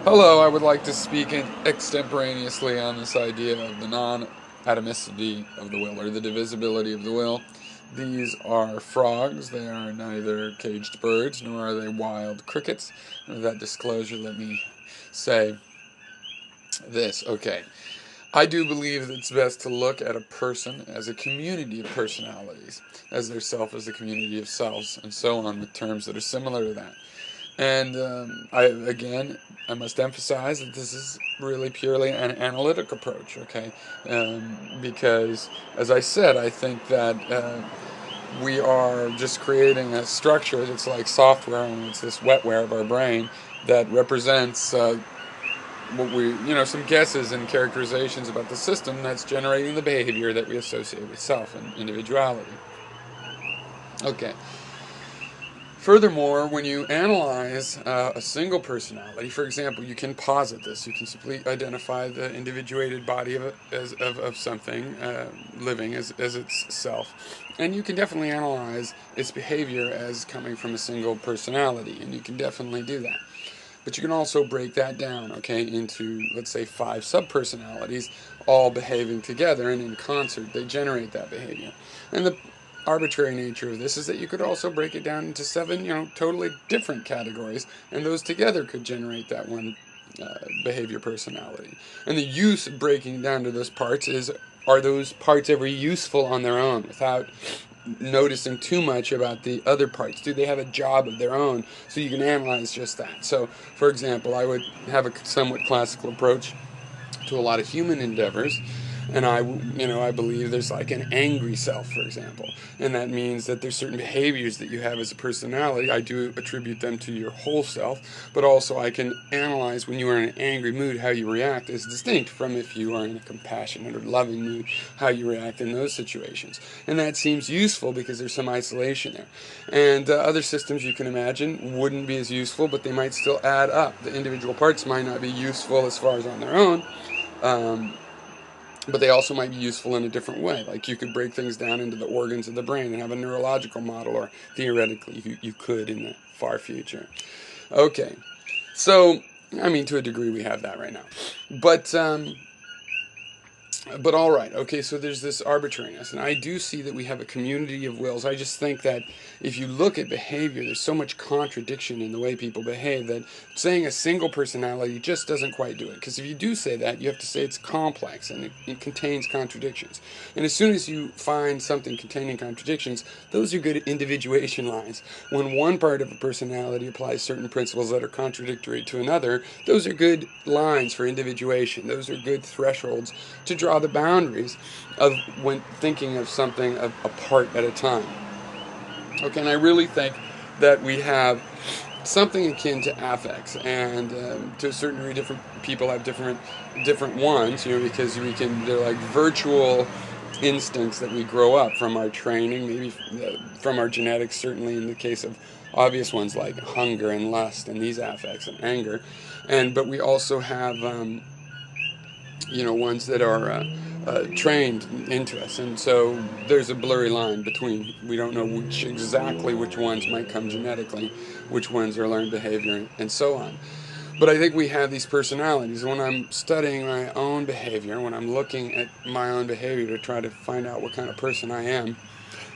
Hello, I would like to speak extemporaneously on this idea of the non-atomicity of the will, or the divisibility of the will. These are frogs. They are neither caged birds nor are they wild crickets. With that disclosure, let me say this. Okay. I do believe that it's best to look at a person as a community of personalities, as their self as a community of selves, and so on, with terms that are similar to that. And I must emphasize that this is really purely an analytic approach, okay? Because, as I said, I think that we are just creating a structure that's like software, and it's this wetware of our brain that represents what some guesses and characterizations about the system that's generating the behavior that we associate with self and individuality. Okay. Furthermore, when you analyze a single personality, for example, you can posit this. You can simply identify the individuated body of something living as its self. And you can definitely analyze its behavior as coming from a single personality, and you can definitely do that. But you can also break that down, okay, into, let's say, 5 subpersonalities, all behaving together, and in concert, they generate that behavior. And the arbitrary nature of this is that you could also break it down into 7, totally different categories, and those together could generate that one behavior personality. And the use of breaking down to those parts is, are those parts ever useful on their own without noticing too much about the other parts? Do they have a job of their own? So you can analyze just that. So, for example, I would have a somewhat classical approach to a lot of human endeavors. And I believe there's like an angry self, for example, and that means that there's certain behaviors that you have as a personality. I do attribute them to your whole self, but also I can analyze when you are in an angry mood how you react is distinct from if you are in a compassionate or loving mood, how you react in those situations. And that seems useful because there's some isolation there. And other systems you can imagine wouldn't be as useful, but they might still add up. The individual parts might not be useful as far as on their own, um, but they also might be useful in a different way. Like you could break things down into the organs of the brain and have a neurological model, or theoretically you could in the far future. Okay, so I mean, to a degree we have that right now. But all right, okay, so there's this arbitrariness, and I do see that we have a community of wills. I just think that if you look at behavior, there's so much contradiction in the way people behave that saying a single personality just doesn't quite do it. Because if you do say that, you have to say it's complex and it contains contradictions. And as soon as you find something containing contradictions, those are good individuation lines. When one part of a personality applies certain principles that are contradictory to another, those are good lines for individuation. Those are good thresholds to draw the boundaries of when thinking of something a part at a time. Okay, and I really think that we have something akin to affects, and to a certain degree, different people have different ones, because they're like virtual instincts that we grow up from our training, maybe from our genetics, certainly in the case of obvious ones like hunger and lust and these affects and anger, but we also have ones that are trained into us. And so there's a blurry line between, we don't know exactly which ones might come genetically, which ones are learned behavior, and so on. But I think we have these personalities. When I'm studying my own behavior, when I'm looking at my own behavior to try to find out what kind of person I am,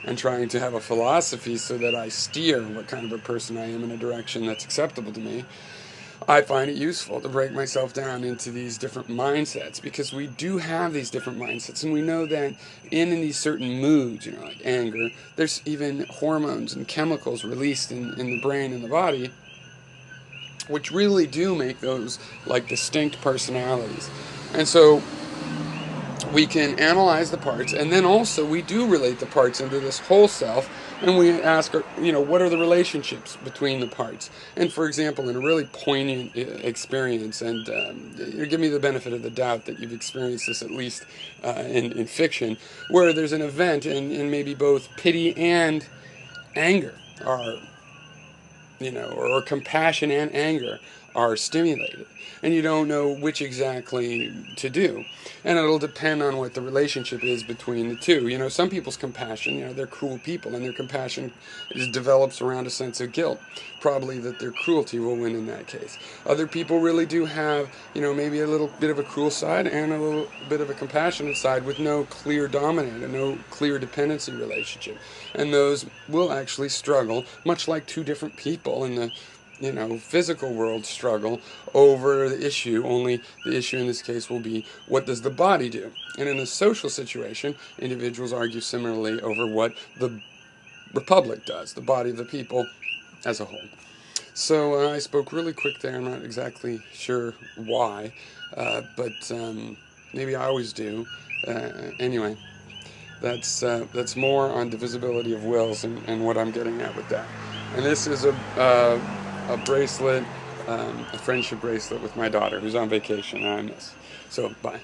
and trying to have a philosophy so that I steer what kind of a person I am in a direction that's acceptable to me, I find it useful to break myself down into these different mindsets, because we do have these different mindsets, and we know that in these certain moods, like anger, there's even hormones and chemicals released in the brain and the body, which really do make those like distinct personalities. And so we can analyze the parts, and then also we do relate the parts into this whole self, and we ask, what are the relationships between the parts? And for example, in a really poignant experience, and give me the benefit of the doubt that you've experienced this at least in fiction, where there's an event, and maybe both pity and anger are or compassion and anger are stimulated, and you don't know which exactly to do. And it'll depend on what the relationship is between the two. Some people's compassion, they're cruel people, and their compassion develops around a sense of guilt. Probably that their cruelty will win in that case. Other people really do have, maybe a little bit of a cruel side and a little bit of a compassionate side with no clear dominator, no clear dependency relationship. And those will actually struggle, much like two different people in the physical world struggle over the issue, only the issue in this case will be, what does the body do? And in a social situation, individuals argue similarly over what the republic does, the body of the people as a whole. So I spoke really quick there. I'm not exactly sure why, but maybe I always do. Anyway, that's more on divisibility of wills and what I'm getting at with that. And this is a bracelet, a friendship bracelet with my daughter who's on vacation and I miss. So, bye.